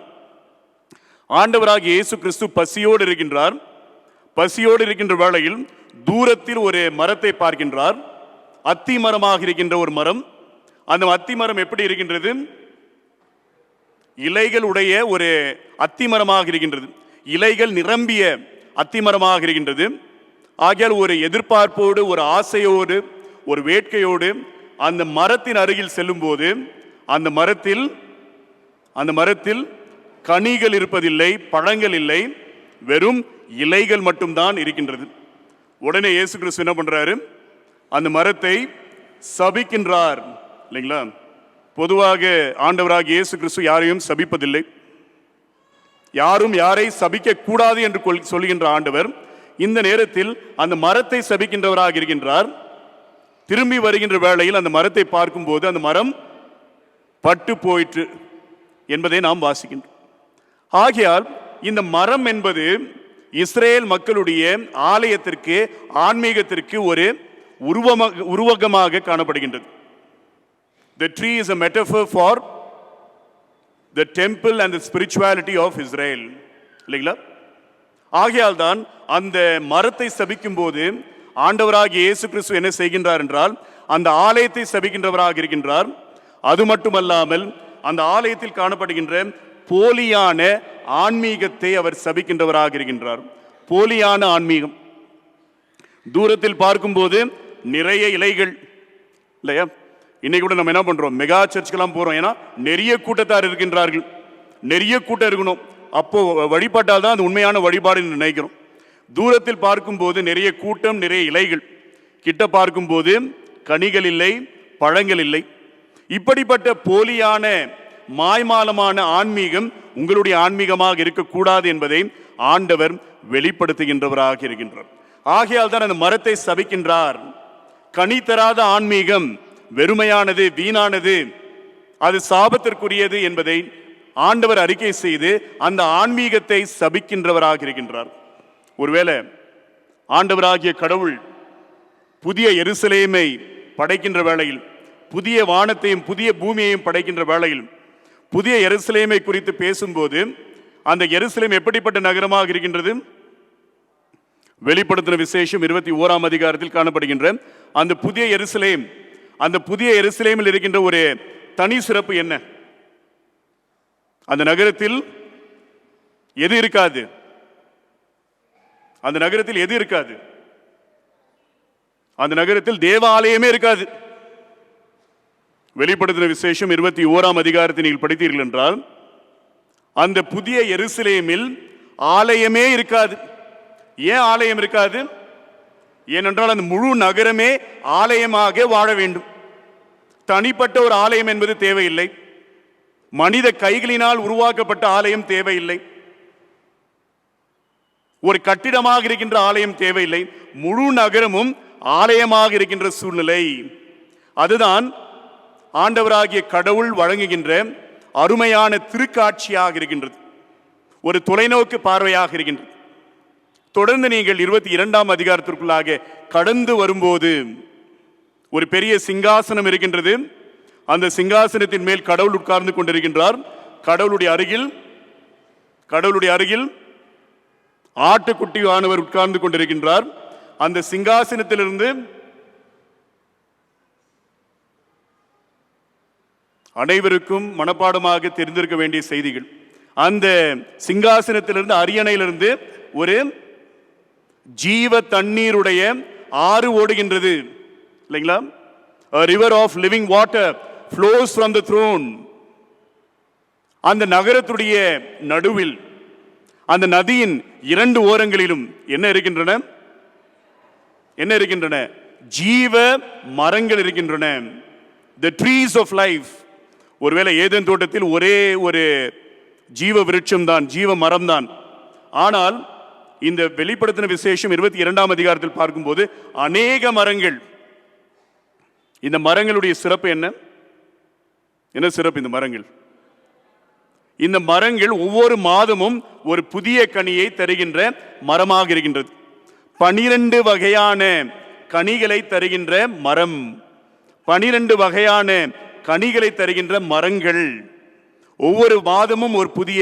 ஆண்டவராகிய இயேசு கிறிஸ்து பசியோடு இருக்கின்றார். பசியோடு இருக்கின்ற வேளையில் தூரத்தில் ஒரு மரத்தை பார்க்கின்றார். அத்தி மரமாக இருக்கின்ற ஒரு மரம். அந்த அத்தி மரம் எப்படி இருக்கின்றது? இலைகளுடைய ஒரு அத்தி மரமாக இருக்கின்றது. இலைகள் நிரம்பிய அத்தி மரமாக இருக்கின்றது. ஆகையால் ஒரு எதிர்பார்ப்போடு, ஒரு ஆசையோடு, ஒரு வேட்கையோடு அந்த மரத்தின் அருகில் செல்லும் போது அந்த மரத்தில் கனிகள் இருப்பதில்லை, பழங்கள் இல்லை, வெறும் இலைகள் மட்டும்தான் இருக்கின்றது. உடனே இயேசு கிறிஸ்து என்ன பண்றாரு? அந்த மரத்தை சபிக்கின்றார். இல்லைங்களா? பொதுவாக ஆண்டவராகிய இயேசு கிறிஸ்து யாரையும் சபிப்பதில்லை. யாரும் யாரை சபிக்க கூடாது என்று சொல்கின்ற ஆண்டவர் இந்த நேரத்தில் அந்த மரத்தை சபிக்கின்றவராக இருக்கின்றார். திரும்பி வருகின்ற வேளையில் அந்த மரத்தை பார்க்கும் போது அந்த மரம் பட்டு போயிற்று என்பதை நாம் வாசிக்கின்றோம். ஆகையால் இந்த மரம் என்பது இஸ்ரேல் மக்களுடைய ஆலயத்திற்கு, ஆன்மீகத்திற்கு ஒரு உருவகமாக காணப்படுகின்றது. The tree is a metaphor for the temple and the spirituality of Israel. இல்லைங்களா? ஆகையால் தான் அந்த மரத்தை சபிக்கும் போது ஆண்டவராகிய இயேசு கிறிஸ்து என்ன செய்கின்றார் என்றால், அந்த ஆலயத்தை சபிக்கின்றவராக இருக்கின்றார். அது மட்டுமல்லாமல் அந்த ஆலயத்தில் காணப்படுகின்ற போலியான ஆன்மீகத்தை அவர் சபிக்கின்றவராக இருக்கின்றார். போலியான ஆன்மீகம். தூரத்தில் பார்க்கும்போது நிறைய இலைகள் இல்லையா? இன்னைக்கு கூட நம்ம என்ன பண்றோம்? மெகா சர்ச்சுக்கெல்லாம் போறோம். ஏன்னா நிறைய கூட்டத்தார் இருக்கின்றார்கள். நிறைய கூட்டம் இருக்கணும், அப்போ வழிபாட்டால் தான் அது உண்மையான வழிபாடு என்று நினைக்கிறோம். தூரத்தில் பார்க்கும்போது நிறைய கூட்டம், நிறைய இலைகள். கிட்ட பார்க்கும்போது கனிகள் இல்லை, பழங்கள் இல்லை. இப்படிப்பட்ட போலியான மாய்மாலமான ஆன்மீகம் உங்களுடைய ஆன்மீகமாக இருக்கக்கூடாது என்பதை ஆண்டவர் வெளிப்படுத்துகின்றவராக இருக்கின்றார். ஆகையால் தான் அந்த மரத்தை சபிக்கின்றார். கனி தராத ஆன்மீகம் வெறுமையானது, வீணானது, அது சாபத்திற்குரியது என்பதை ஆண்டவர் அறிக்கை செய்து அந்த ஆன்மீகத்தை சபிக்கின்றவராக இருக்கின்றார். ஒருவேளை ஆண்டவராகிய கடவுள் புதிய எருசலேமை படைக்கின்ற வேளையில், புதிய வானத்தையும் புதிய பூமியையும் படைக்கின்ற வேளையில், புதிய எருசலேமை குறித்து பேசும்போது அந்த எருசலேம் எப்படிப்பட்ட நகரமாக இருக்கின்றது? வெளிப்படுத்தின விசேஷம் 21ஆம் அதிகாரத்தில் காணப்படுகின்ற அந்த புதிய எருசலேம், அந்த புதிய எருசலேமில் இருக்கின்ற ஒரு தனி சிறப்பு என்ன? அந்த நகரத்தில் எது இருக்காது? அந்த நகரத்தில் எது இருக்காது? அந்த நகரத்தில் தேவாலயமே இருக்காது. வெளிப்படுத்தின விசேஷம் 21ஆம் அதிகாரத்தை நீங்கள் படித்தீர்கள் என்றால் அந்த புதிய எருசலேமில் ஆலயமே இருக்காது. ஏன் ஆலயம் இருக்காது? ஏனென்றால் அந்த முழு நகரமே ஆலயமாக வாழ வேண்டும். தனிப்பட்ட ஒரு ஆலயம் என்பது தேவையில்லை. மனித கைகளினால் உருவாக்கப்பட்ட ஆலயம் தேவையில்லை. ஒரு கட்டிடமாக இருக்கின்ற ஆலயம் தேவையில்லை. முழு நகரமும் ஆலயமாக இருக்கின்ற சூழ்நிலை. அதுதான் ஆண்டவராகிய கடவுள் வழங்குகின்ற அருமையான திருக்காட்சியாக இருக்கின்றது. ஒரு தொலைநோக்கு பார்வையாக இருக்கின்றது. தொடர்ந்து நீங்கள் 22ஆம் அதிகாரத்திற்குள்ளாக கடந்து வரும்போது ஒரு பெரிய சிங்காசனம் இருக்கின்றது. அந்த சிங்காசனத்தின் மேல் கடவுள் உட்கார்ந்து கொண்டிருக்கின்றார். கடவுளுடைய அருகில் ஆட்டுக்குட்டி ஆனவர் உட்கார்ந்து கொண்டிருக்கின்றார். அந்த சிங்காசனத்திலிருந்து அனைவருக்கும் மனப்பாடமாக தெரிந்திருக்க வேண்டிய செய்திகள். அந்த சிங்காசனத்திலிருந்து, அரியணையிலிருந்து ஒரு ஜீவ தண்ணீருடைய ஆறு ஓடுகின்றது. இல்லைங்களா? A river of living water flows from the throne. அந்த நகரத்துடைய நடுவில், அந்த நதியின் 2 ஓரங்களிலும் என்ன இருக்கின்றன? ஜீவ மரங்கள் இருக்கின்றன. The trees of life. ஒருவேளை ஏதேன் தோட்டத்தில் ஒரே ஒரு ஜீவ விருட்சம் தான், ஜீவ மரம் தான். ஆனால் இந்த வெளிப்படுத்தின விசேஷம் 22ஆம் அதிகாரத்தில் பார்க்கும்போது அநேக மரங்கள். இந்த மரங்களுடைய சிறப்பு என்ன சிறப்பு? இந்த மரங்கள் ஒவ்வொரு மாதமும் ஒரு புதிய கனியை தருகின்ற மரமாக இருக்கின்றது. 12 வகையான கனிகளை தருகின்ற மரம், 12 வகையான கனிகளை தருகின்ற மரங்கள், ஒவ்வொரு மாதமும் ஒரு புதிய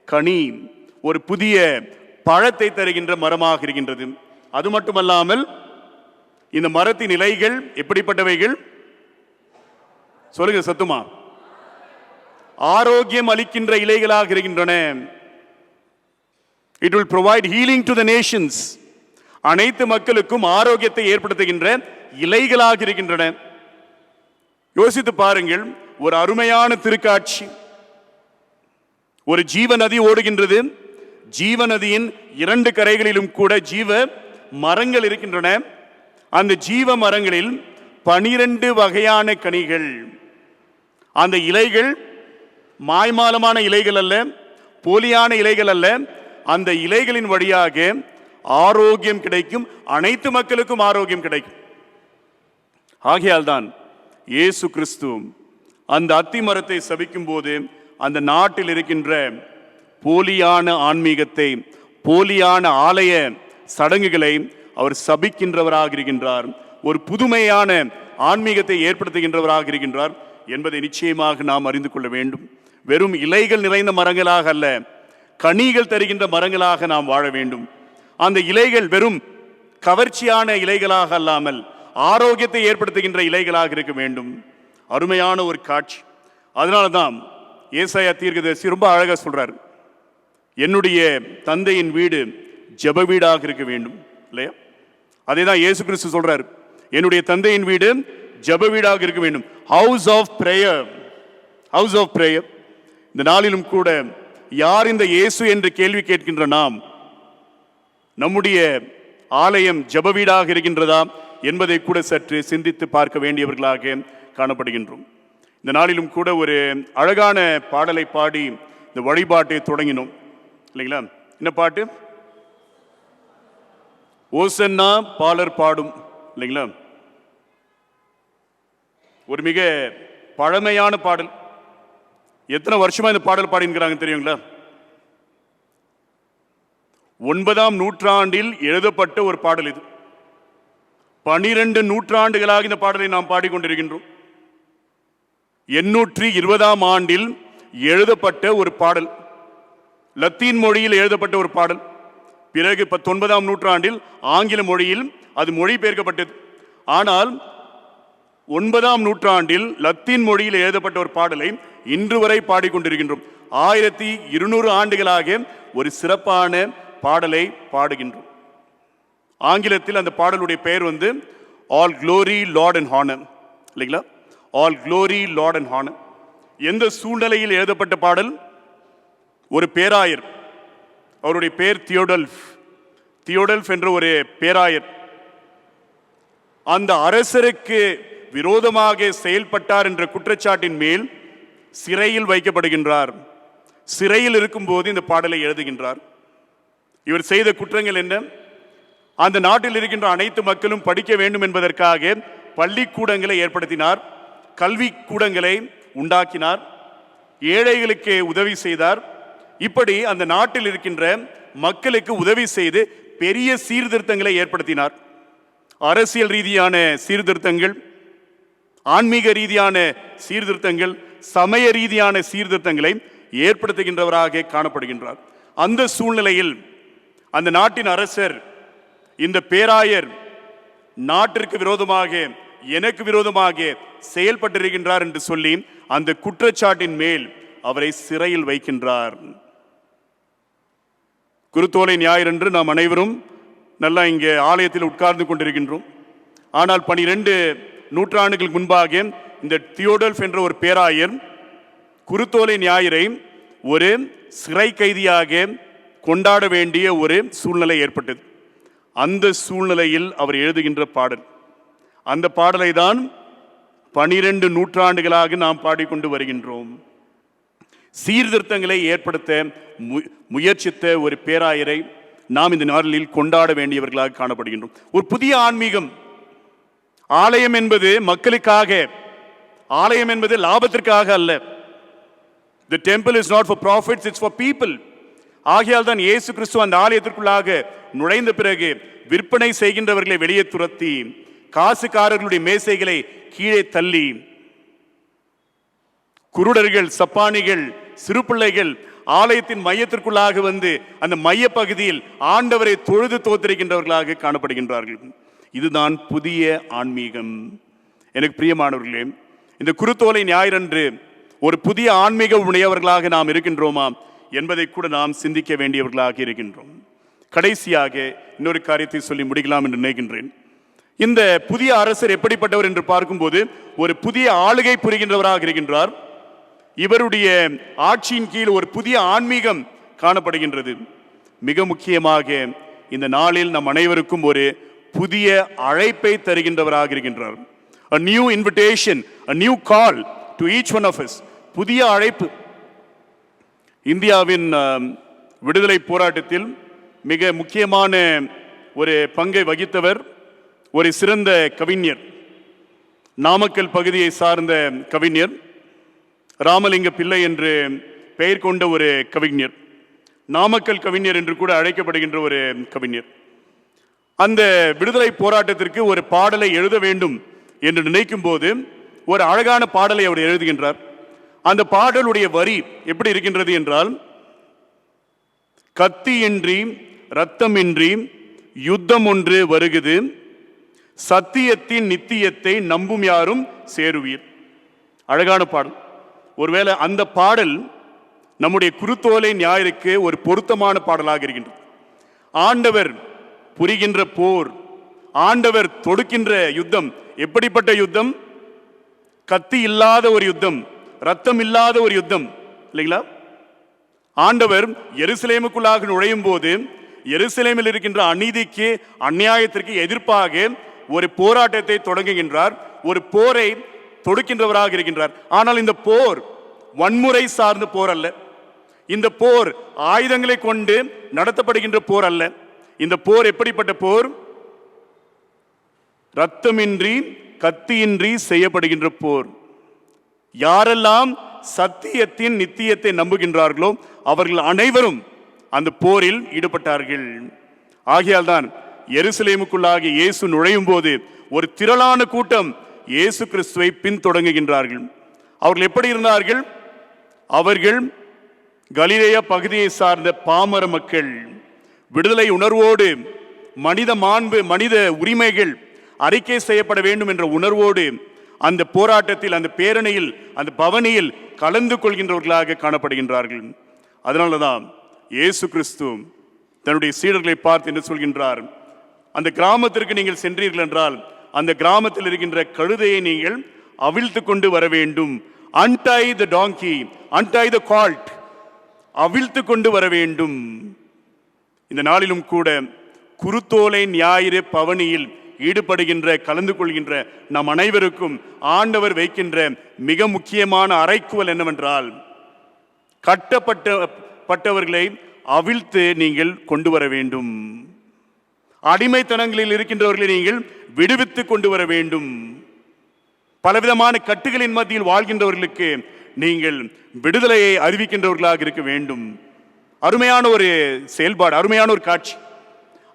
கனி, ஒரு புதிய பழத்தை தருகின்ற மரமாக இருக்கின்றது. அது மட்டுமல்லாமல் இந்த மரத்தின் இலைகள் எப்படிப்பட்டவைகள் சொல்லுங்க சத்துமா? ஆரோக்கியம் அளிக்கின்ற இலைகளாக இருக்கின்றன. It will provide healing to the nations. அனைத்து மக்களுக்கும் ஆரோக்கியத்தை ஏற்படுத்துகின்ற இலைகளாக இருக்கின்றன. யோசித்து பாருங்கள், ஒரு அருமையான திருக்காட்சி. ஒரு ஜீவ நதி ஓடுகின்றது. ஜீவ நதியின் 2 கரைகளிலும் கூட ஜீவ மரங்கள் இருக்கின்றன. அந்த ஜீவ மரங்களில் 12 வகையான கனிகள். அந்த இலைகள் மாய்மாலமான இலைகள் அல்ல, போலியான இலைகள் அல்ல. அந்த இலைகளின் வழியாக ஆரோக்கியம் கிடைக்கும், அனைத்து மக்களுக்கும் ஆரோக்கியம் கிடைக்கும். ஆகையால் தான் இயேசு கிறிஸ்து அந்த அத்தி மரத்தை சபிக்கும் போது அந்த நாட்டில் இருக்கின்ற போலியான ஆன்மீகத்தை, போலியான ஆலய சடங்குகளை அவர் சபிக்கின்றவராக இருக்கின்றார். ஒரு புதுமையான ஆன்மீகத்தை ஏற்படுத்துகின்றவராக இருக்கின்றார் என்பதை நிச்சயமாக நாம் அறிந்து கொள்ள வேண்டும். வெறும் இலைகள் நிறைந்த மரங்களாக அல்ல, கனிகள் தருகின்ற மரங்களாக நாம் வாழ வேண்டும். அந்த இலைகள் வெறும் கவர்ச்சியான இலைகளாக அல்லாமல் ஆரோக்கியத்தை ஏற்படுத்துகின்ற இலைகளாக இருக்க வேண்டும். அருமையான ஒரு காட்சி. அதனால தான் ஏசாயா தீர்க்கதரிசி ரொம்ப அழகாக சொல்றார், என்னுடைய தந்தையின் வீடு ஜெப வீடாக இருக்க வேண்டும் இல்லையா? அதே தான் இயேசு கிறிஸ்து சொல்றார், என்னுடைய தந்தையின் வீடு ஜெப வீடாக இருக்க வேண்டும். House of prayer, house of prayer. இந்த நாளிலும் கூட யார் இந்த இயேசு என்று கேள்வி கேட்கின்ற நாம், நம்முடைய ஆலயம் ஜெப வீடாக இருக்கின்றதா என்பதை கூட சற்று சிந்தித்து பார்க்க வேண்டியவர்களாக காணப்படுகின்றோம். இந்த நாளிலும் கூட ஒரு அழகான பாடலை பாடி இந்த வழிபாட்டை தொடங்கினோம் இல்லைங்களா? என்ன பாட்டு? ஓசன்னா பாலர் பாடும் இல்லைங்களா? ஒரு மிக பழமையான பாடல். எத்தனை வருஷமா இந்த பாடல் பாடிங்கிறாங்க தெரியுங்களா? 9ஆம் நூற்றாண்டில் எழுதப்பட்ட ஒரு பாடல் இது. 12 நூற்றாண்டுகளாக இந்த பாடலை நாம் பாடிக்கொண்டிருக்கின்றோம். 820ஆம் ஆண்டில் எழுதப்பட்ட ஒரு பாடல், லத்தீன் மொழியில் எழுதப்பட்ட ஒரு பாடல். பிறகு 19ஆம் நூற்றாண்டில் ஆங்கில மொழியில் அது மொழிபெயர்க்கப்பட்டது. ஆனால் 9ஆம் நூற்றாண்டில் லத்தீன் மொழியில் எழுதப்பட்ட ஒரு பாடலை இன்று வரை பாடிக்கொண்டிருக்கின்றோம். 1200 ஆண்டுகளாக ஒரு சிறப்பான பாடலை பாடுகின்றோம். ஆங்கிலத்தில் அந்த பாடலுடைய பெயர் all glory lord and honour இல்லைங்களா? All glory lord and honour. எந்த சூழ்நிலையில் எழுதப்பட்ட பாடல்? ஒரு பேராயர், அவருடைய பேர் தியோடல்ஃப். தியோடல்ஃப் என்ற ஒரு பேராயர் அந்த அரசருக்கு விரோதமாக செயல்பட்டார் என்ற குற்றச்சாட்டின் மேல் சிறையில் வைக்கப்படுகின்றார். சிறையில் இருக்கும்போது இந்த பாடலை எழுதுகின்றார். இவர் செய்த குற்றங்கள் என்ன? அந்த நாட்டில் இருக்கின்ற அனைத்து மக்களும் படிக்க வேண்டும் என்பதற்காக பள்ளிக்கூடங்களை ஏற்படுத்தினார், கல்வி கூடங்களை உண்டாக்கினார், ஏழைகளுக்கு உதவி செய்தார். இப்படி அந்த நாட்டில் இருக்கின்ற மக்களுக்கு உதவி செய்து பெரிய சீர்திருத்தங்களை ஏற்படுத்தினார். அரசியல் ரீதியான சீர்திருத்தங்கள், ஆன்மீக ரீதியான சீர்திருத்தங்கள், சமய ரீதியான சீர்திருத்தங்களை ஏற்படுத்துகின்றவராக காணப்படுகின்றார். அந்த சூழ்நிலையில் அந்த நாட்டின் அரசர், இந்த பேராயர் நாட்டிற்கு விரோதமாக, எனக்கு விரோதமாக செயல்பட்டிருக்கின்றார் என்று சொல்லி அந்த குற்றச்சாட்டின் மேல் அவரை சிறையில் வைக்கின்றார். குருத்தோலை ஞாயிறன்று நாம் அனைவரும் நல்லா இங்கே ஆலயத்தில் உட்கார்ந்து கொண்டிருக்கின்றோம். ஆனால் 12 நூற்றாண்டுகளுக்கு முன்பாக இந்த தியோடல்ஃப் என்ற ஒரு பேராயர் குருத்தோலை ஞாயிறை ஒரு சிறை கைதியாக கொண்டாட வேண்டிய ஒரு சூழ்நிலை ஏற்பட்டது. அந்த சூழ்நிலையில் அவர் எழுதுகின்ற பாடல், அந்த பாடலை தான் 12 நூற்றாண்டுகளாக நாம் பாடிக்கொண்டு வருகின்றோம். சீர்திருத்தங்களை ஏற்படுத்த முயற்சித்த ஒரு பேராயரை நாம் இந்த நாளில் கொண்டாட வேண்டியவர்களாக காணப்படுகின்றோம். ஒரு புதிய ஆன்மீகம். ஆலயம் என்பது மக்களுக்காக, ஆலயம் என்பது லாபத்திற்காக அல்ல. The temple is not for profits, it's for people. ஆகையால் தான் இயேசு கிறிஸ்து அந்த ஆலயத்திற்குள்ளாக நுழைந்த பிறகு விற்பனை செய்கின்றவர்களை வெளியே துரத்தி, காசுக்காரர்களுடைய மேசைகளை கீழே தள்ளி, குருடர்கள், சப்பானிகள், சிறு பிள்ளைகள் ஆலயத்தின் மையத்திற்குள்ளாக வந்து அந்த மைய பகுதியில் ஆண்டவரை தொழுது தோத்திருக்கின்றவர்களாக காணப்படுகின்றார்கள். இதுதான் புதிய ஆன்மீகம். எனக்கு பிரியமானவர்களே, இந்த குருத்தோலை ஞாயிறன்று ஒரு புதிய ஆன்மீக உடையவர்களாக நாம் இருக்கின்றோமா என்பதை கூட நாம் சிந்திக்க வேண்டியவர்களாக இருக்கின்றோம். கடைசியாக இன்னொரு காரியத்தை சொல்லி முடிக்கலாம் என்று நினைக்கின்றேன். இந்த புதிய அரசர் எப்படிப்பட்டவர் என்று பார்க்கும்போது ஒரு புதிய ஆளுகை புரிகின்றவராக இருக்கின்றார். இவருடைய ஆட்சியின் கீழ் ஒரு புதிய ஆன்மீகம் காணப்படுகின்றது. மிக முக்கியமாக இந்த நாளில் நம் அனைவருக்கும் ஒரு புதிய அழைப்பை தருகின்றவராக இருக்கின்றார். A new invitation, a new call to each one of us. புதிய அழைப்பு. இந்தியாவின் விடுதலை போராட்டத்தில் மிக முக்கியமான ஒரு பங்கை வகித்தவர் ஒரு சிறந்த கவிஞர், நாமக்கல் பகுதியை சார்ந்த கவிஞர், ராமலிங்க பிள்ளை என்று பெயர் கொண்ட ஒரு கவிஞர், நாமக்கல் கவிஞர் என்று கூட அழைக்கப்படுகின்ற ஒரு கவிஞர். அந்த விடுதலை போராட்டத்திற்கு ஒரு பாடலை எழுத வேண்டும் என்று நினைக்கும் போது ஒரு அழகான பாடலை அவர் எழுதுகின்றார். அந்த பாடலுடைய வரி எப்படி இருக்கின்றது என்றால், கத்தியின்றி இரத்தமின்றி யுத்தம் ஒன்று வருகுது, சத்தியத்தின் நித்தியத்தை நம்பும் யாரும் சேருவீர். அழகான பாடல். ஒருவேளை அந்த பாடல் நம்முடைய குருத்தோலை ஞாயிறுக்கு ஒரு பொருத்தமான பாடலாக இருக்கின்றது. ஆண்டவர் புரிகின்ற போர், ஆண்டவர் தொடுக்கின்ற யுத்தம் எப்படிப்பட்ட யுத்தம்? கத்தி இல்லாத ஒரு யுத்தம், ரத்தம் இல்லாத ஒரு யுத்தம், இல்லைங்களா? ஆண்டவர் எருசலேமுக்குள்ளாக நுழையும் போது எருசலேமில் இருக்கின்ற அநீதிக்கு, அநியாயத்திற்கு எதிர்ப்பாக ஒரு போராட்டத்தை தொடங்குகின்றார், ஒரு போரை தொடுக்கின்றவராக இருக்கின்றார். ஆனால் இந்த போர் வன்முறை சார்ந்த போர் அல்ல. இந்த போர் ஆயுதங்களை கொண்டு நடத்தப்படுகின்ற போர் அல்ல. இந்த போர் எப்படிப்பட்ட போர்? இரத்தமின்றி கத்தியின்றி செய்யப்படுகின்ற போர். யாரெல்லாம் சத்தியத்தின் நித்தியத்தை நம்புகின்றார்களோ அவர்கள் அனைவரும் அந்த போரில் ஈடுபட்டார்கள். ஆகையால் தான் எருசலேமுக்குள்ளாக இயேசு நுழையும் போது ஒரு திரளான கூட்டம் இயேசு கிறிஸ்துவை பின்தொடங்குகின்றார்கள். அவர்கள் எப்படி இருந்தார்கள்? அவர்கள் கலிலேயா பகுதியை சார்ந்த பாமர மக்கள், விடுதலை உணர்வோடு, மனித மாண்பு, மனித உரிமைகள் அறிக்கை செய்யப்பட வேண்டும் என்ற உணர்வோடு அந்த போராட்டத்தில், அந்த பேரணியில், அந்த பவனியில் கலந்து கொள்கின்றவர்களாக காணப்படுகின்றார்கள். அதனால தான் இயேசு கிறிஸ்து தன்னுடைய சீடர்களை பார்த்து என்ன சொல்கின்றார்? அந்த கிராமத்திற்கு நீங்கள் சென்றீர்கள் என்றால் அந்த கிராமத்தில் இருக்கின்ற கழுதையை நீங்கள் அவிழ்த்து கொண்டு வர வேண்டும். untie the donkey, untie the colt, அவிழ்த்து கொண்டு வர வேண்டும். இந்த நாளிலும் கூட குருத்தோலை ஞாயிறு பவனியில் ஈடுபடுகின்ற, கலந்து கொள்கின்ற நம் அனைவருக்கும் ஆண்டவர் வைக்கின்ற மிக முக்கியமான அறைக்கூவல் என்னவென்றால், கட்டப்பட்டவர்களை அவிழ்த்து நீங்கள் கொண்டு வர வேண்டும். அடிமைத்தனங்களில் இருக்கின்றவர்களை நீங்கள் விடுவித்து கொண்டு வர வேண்டும். பலவிதமான கட்டுகளின் மத்தியில் வாழ்கின்றவர்களுக்கு நீங்கள் விடுதலையை அறிவிக்கின்றவர்களாக இருக்க வேண்டும். அருமையான ஒரு செயல்பாடு, அருமையான ஒரு காட்சி.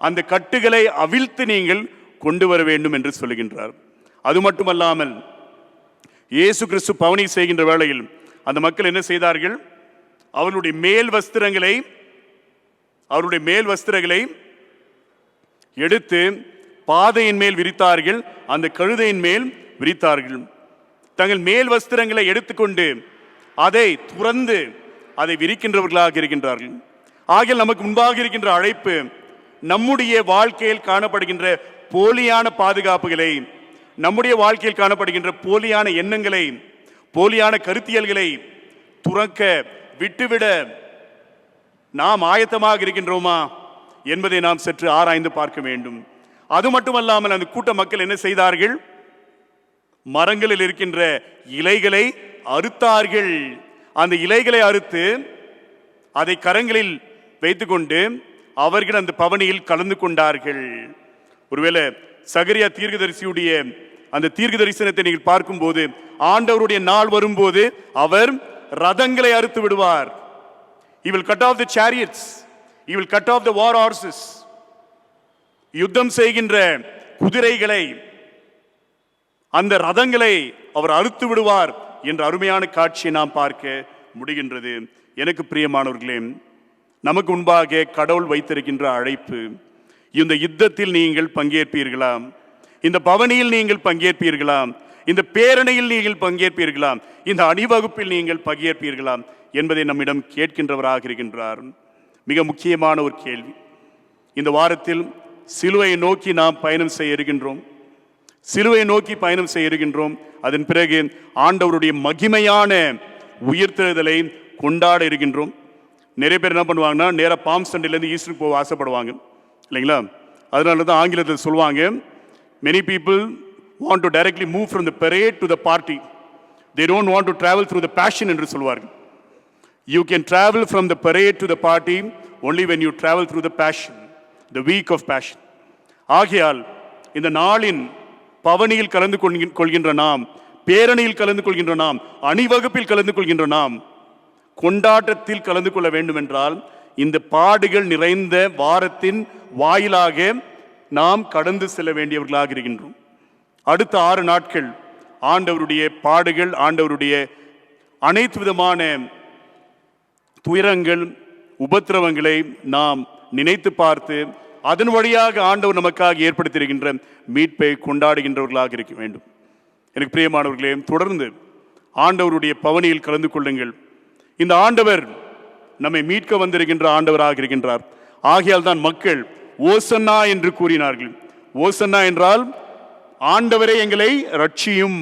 அந்த கட்டுகளை அவிழ்த்து நீங்கள் கொண்டு வர வேண்டும் என்று சொல்லுகின்றார். அது மட்டுமல்லாமல் இயேசு கிறிஸ்து பவனி செய்கின்ற வேளையில் அந்த மக்கள் என்ன செய்தார்கள்? அவருடைய மேல் வஸ்திரங்களை எடுத்து பாதையின் மேல் விரித்தார்கள், அந்த கழுதையின் மேல் விரித்தார்கள். தங்கள் மேல் வஸ்திரங்களை எடுத்துக்கொண்டு அதை துறந்து அதை விரிக்கின்றவர்களாக இருக்கின்றார்கள். ஆகிய நமக்கு முன்பாக இருக்கின்ற அழைப்பு, நம்முடைய வாழ்க்கையில் காணப்படுகின்ற போலியான பாதுகாப்புகளை, நம்முடைய வாழ்க்கையில் காணப்படுகின்ற போலியான எண்ணங்களை, போலியான கருத்தியல்களை துறக்க, விட்டுவிட நாம் ஆயத்தமாக இருக்கின்றோமா என்பதை நாம் சற்று ஆராய்ந்து பார்க்க வேண்டும். அது மட்டுமல்லாமல் அந்த கூட்ட மக்கள் என்ன செய்தார்கள்? மரங்களில் இருக்கின்ற இலைகளை அறுத்தார்கள். அந்த இலைகளை அறுத்து அதை கரங்களில் வைத்துக்கொண்டு அவர்கள் அந்த பவனியில் கலந்து கொண்டார்கள். ஒருவேளை சகரியா தீர்க்கதரிசியுடைய அந்த தீர்க்க தரிசனத்தை நீங்கள் பார்க்கும்போது, ஆண்டவருடைய நாள் வரும்போது அவர் ரதங்களை அறுத்து விடுவார். He will cut off the chariots. He will cut off the war horses. யுத்தம் செய்கின்ற குதிரைகளை, அந்த ரதங்களை அவர் அறுத்து விடுவார் என்ற அருமையான காட்சியை நாம் பார்க்க முடிகின்றது. எனக்கு பிரியமானவர்களே, நமக்கு முன்பாக கடவுள் வைத்திருக்கின்ற அழைப்பு, இந்த யுத்தத்தில் நீங்கள் பங்கேற்பீர்களா? இந்த பவனியில் நீங்கள் பங்கேற்பீர்களா? இந்த பேரணியில் நீங்கள் பங்கேற்பீர்களா? இந்த அணிவகுப்பில் நீங்கள் பங்கேற்பீர்களா என்பதை நம்மிடம் கேட்கின்றவராக இருக்கின்றார். மிக முக்கியமான ஒரு கேள்வி. இந்த வாரத்தில் சிலுவையை நோக்கி நாம் பயணம் செய்ய இருக்கின்றோம். சிலுவையை நோக்கி பயணம் செய்ய இருக்கின்றோம். அதன் பிறகு ஆண்டவருடைய மகிமையான உயிர்த்தெழுதலை கொண்டாட இருக்கின்றோம். நிறைய பேர் என்ன பண்ணுவாங்கன்னா, நேராக பாம் சண்டையிலேருந்து ஈஸ்டருக்கு போக ஆசைப்படுவாங்க இல்லைங்களா? அதனால தான் ஆங்கிலத்தில் சொல்லுவாங்க, many people want to directly move from the parade to the party. They don't want to travel through the passion என்று சொல்வார்கள். You can travel from the parade to the party only when you travel through the passion, the week of passion. ஆகையால் இந்த நாளின் பவனியில் கலந்து கொள்கின்ற நாம், பேரணியில் கலந்து கொள்கின்ற நாம், அணிவகுப்பில் கலந்து கொள்கின்ற நாம், கொண்டாட்டத்தில் கலந்து கொள்ள வேண்டும் என்றால் இந்த பாடுகள் நிறைந்த வாரத்தின் வாயிலாக நாம் கடந்து செல்ல வேண்டியவர்களாக இருக்கின்றோம். அடுத்த 6 நாட்கள் ஆண்டவருடைய பாடுகள், ஆண்டவருடைய அனைத்து விதமான துயரங்கள், உபத்திரவங்களை நாம் நினைத்து பார்த்து அதன் வழியாக ஆண்டவர் நமக்காக ஏற்படுத்தியிருக்கின்ற மீட்பை கொண்டாடுகின்றவர்களாக இருக்க வேண்டும். எனக்கு பிரியமானவர்களே, தொடர்ந்து ஆண்டவருடைய பவனியில் கலந்து கொள்ளுங்கள். இந்த ஆண்டவர் நம்மை மீட்க வந்திருக்கின்ற ஆண்டவராக இருக்கின்றார். ஆகையால் தான் மக்கள் ஓசன்னா என்று கூறினார்கள். ஓசன்னா என்றால் ஆண்டவரே எங்களை ரட்சியும்,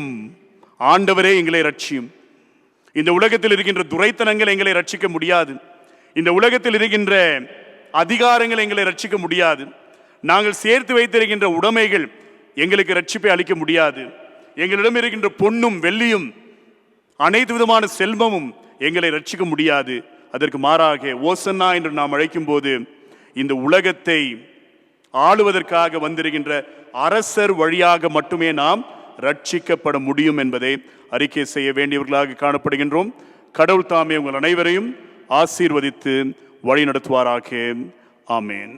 ஆண்டவரே எங்களை ரட்சியும். இந்த உலகத்தில் இருக்கின்ற துரைத்தனங்கள் எங்களை ரட்சிக்க முடியாது. இந்த உலகத்தில் இருக்கின்ற அதிகாரங்கள் எங்களை ரட்சிக்க முடியாது. நாங்கள் சேர்த்து வைத்திருக்கின்ற உடைமைகள் எங்களுக்கு ரட்சிப்பை அளிக்க முடியாது. எங்களிடம் இருக்கின்ற பொன்னும் வெள்ளியும் அனைத்து விதமான செல்வமும் எங்களை ரட்சிக்க முடியாது. அதற்கு மாறாக ஓசன்னா என்று நாம் அழைக்கும் போது இந்த உலகத்தை ஆளுவதற்காக வந்திருக்கின்ற அரசர் வழியாக மட்டுமே நாம் ரட்சிக்கப்பட முடியும் என்பதை அறிக்கை செய்ய வேண்டியவர்களாக காணப்படுகின்றோம். கடவுள் தாமே உங்கள் அனைவரையும் ஆசீர்வதித்து வழி நடத்துவாராக. ஆமேன்.